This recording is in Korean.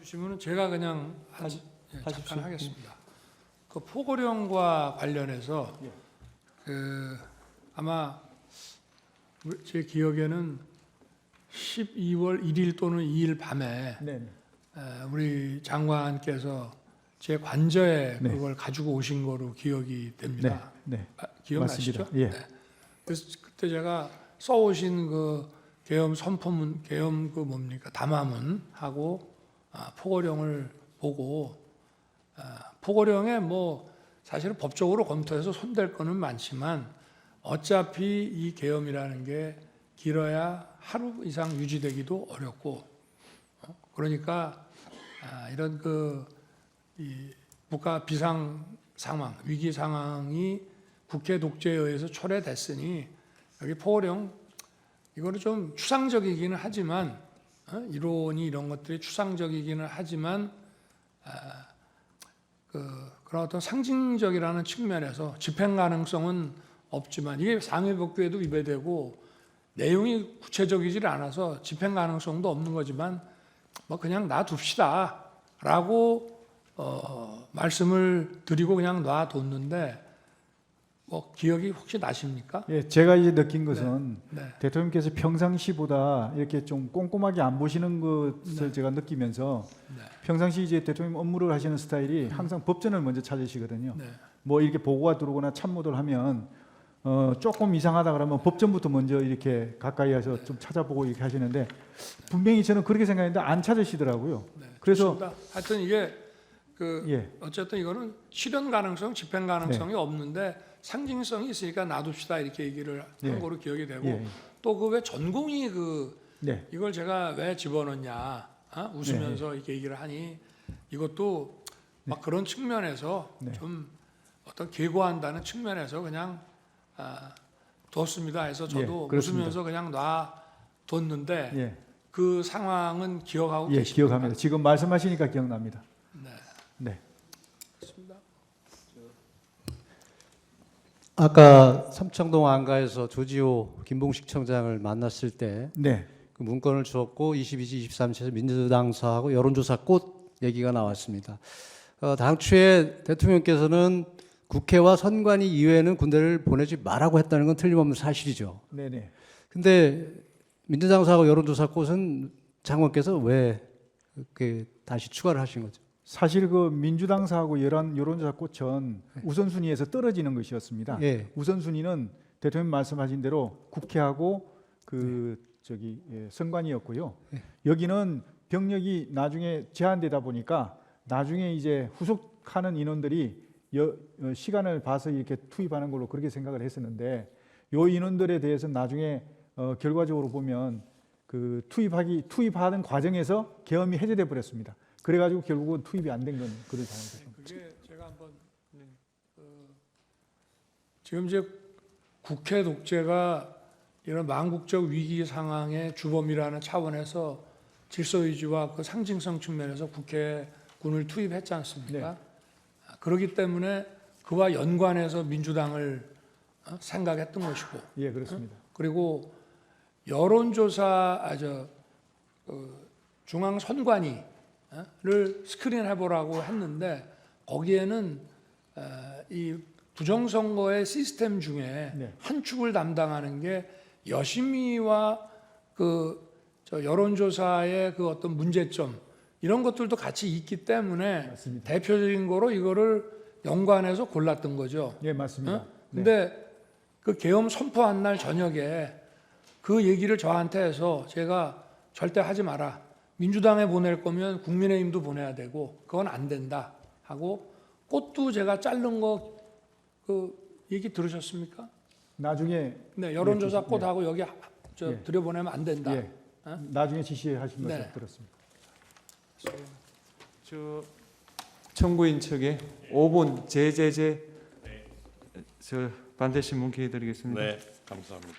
주시면은 제가 그냥 잠깐 하겠습니다. 그 포고령과 관련해서 그 아마 제 기억에는 12월 1일 또는 2일 밤에 우리 장관께서 제 관저에 그걸 가지고 오신 거로 기억이 됩니다. 기억나시죠? 예. 그래서 그때 제가 써오신 그 계엄 선포문, 계엄 그 뭡니까 담화문하고 포고령을 보고 포고령에 뭐 사실은 법적으로 검토해서 손댈 거는 많지만 어차피 이 계엄이라는 게 길어야 하루 이상 유지되기도 어렵고 그러니까 이런 이 국가 비상 상황, 위기 상황이 국회 독재에 의해서 초래됐으니 여기 포고령 이거는 좀 추상적이기는 하지만 이론이 이런 것들이 추상적이기는 하지만 그런 어떤 상징적이라는 측면에서 집행 가능성은 없지만 이게 상해법규에도 위배되고 내용이 구체적이질 않아서 집행 가능성도 없는 거지만 뭐 그냥 놔둡시다라고 말씀을 드리고 그냥 놔뒀는데 뭐 기억이 혹시 나십니까? 예, 제가 이제 느낀 것은 대통령께서 평상시보다 이렇게 좀 꼼꼼하게 안 보시는 것을 제가 느끼면서 평상시 이제 대통령 업무를 하시는 스타일이 항상 법전을 먼저 찾으시거든요. 뭐 이렇게 보고가 들어오거나 참모들 하면 조금 이상하다 그러면 법전부터 먼저 이렇게 가까이 해서 좀 찾아보고 이렇게 하시는데 분명히 저는 그렇게 생각했는데 안 찾으시더라고요. 그래서 하여튼 이게 어쨌든 이거는 실현 가능성, 집행 가능성이 없는데 상징성이 있으니까 놔둡시다 이렇게 얘기를 한 거로 기억이 되고 또 그 왜 전공이 이걸 제가 왜 집어넣냐 웃으면서 이렇게 얘기를 하니 이것도 막 그런 측면에서 좀 어떤 계고한다는 측면에서 그냥 뒀습니다 해서 저도 웃으면서 그냥 놔뒀는데 그 상황은 기억하고 계십니까? 기억합니다. 지금 말씀하시니까 기억납니다. 네. 아까 삼청동 안가에서 조지호 김봉식 청장을 만났을 때 그 문건을 주었고 22지, 23지에서 민주당사하고 여론조사 꽃 얘기가 나왔습니다. 당초에 대통령께서는 국회와 선관위 이외에는 군대를 보내지 말라고 했다는 건 틀림없는 사실이죠. 네네. 근데 민주당사하고 여론조사 꽃은 장관께서 왜 다시 추가를 하신 거죠? 사실 그 민주당사하고 여론조사 꽃은 우선순위에서 떨어지는 것이었습니다. 우선순위는 대통령 말씀하신 대로 국회하고 선관위였고요. 여기는 병력이 나중에 제한되다 보니까 나중에 이제 후속하는 인원들이 시간을 봐서 이렇게 투입하는 걸로 그렇게 생각을 했었는데 요 인원들에 대해서 나중에 결과적으로 보면 그 투입하는 과정에서 계엄이 해제돼 버렸습니다. 그래가지고 결국은 투입이 안 된 건 그런 상황이죠. 그게 제가 한번 지금 이제 국회 독재가 이런 망국적 위기 상황의 주범이라는 차원에서 질서유지와 그 상징성 측면에서 국회군을 투입했지 않습니까? 그렇기 때문에 그와 연관해서 민주당을 생각했던 것이고, 그렇습니다. 그리고 여론조사 중앙선관위를 스크린해보라고 했는데 거기에는 이 부정선거의 시스템 중에 한 축을 담당하는 게 여심위와 여론조사의 그 어떤 문제점 이런 것들도 같이 있기 때문에 대표적인 거로 이거를 연관해서 골랐던 거죠. 맞습니다. 근데 그 계엄 선포한 날 저녁에 그 얘기를 저한테 해서 제가 절대 하지 마라. 민주당에 보낼 거면 국민의힘도 보내야 되고 그건 안 된다 하고 꽃도 제가 자른 거 얘기 들으셨습니까? 나중에 여론조사 꽃하고 여기 들여보내면 안 된다. 나중에 지시하신 것을 들었습니다. 청구인 측에 5분 제제제 반대 신문 기회 드리겠습니다. 네, 감사합니다.